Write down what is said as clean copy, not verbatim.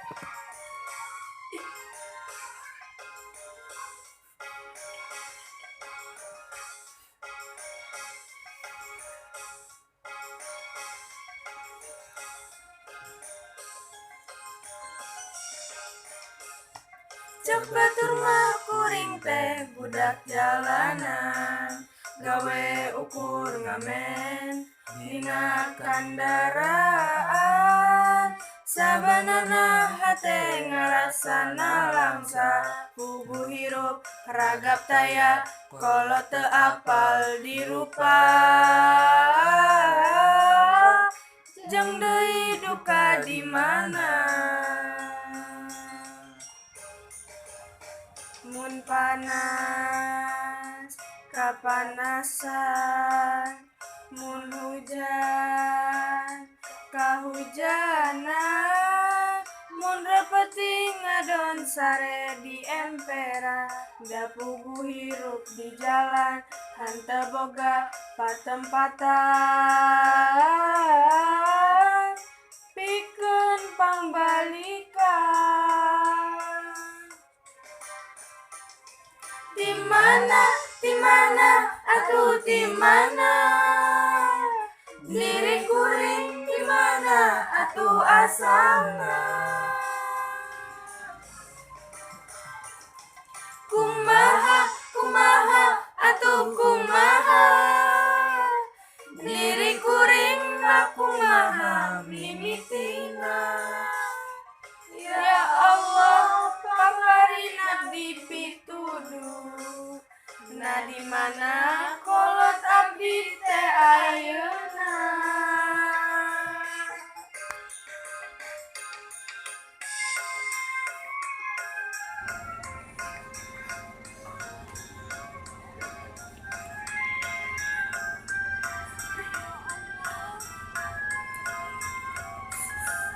Cek batur mah kuring teh budak jalanan, gawe ukur ngamen dina kandaraan. Sabanana hate ngarasana langsa, puguh hirup ragap taya kolot teu apal dirupa. Jeung deui duka di mana? Mun panas kapanasan, mun hujan kahujanan, mun repeuting ngadon sare di emperan, da puguh hirup di jalan henteu boga patempatan pikeun pangbalikan. Di mana, atuh di mana? Diri kuring di mana, atuh asalna? Kumaha, atuh kumaha?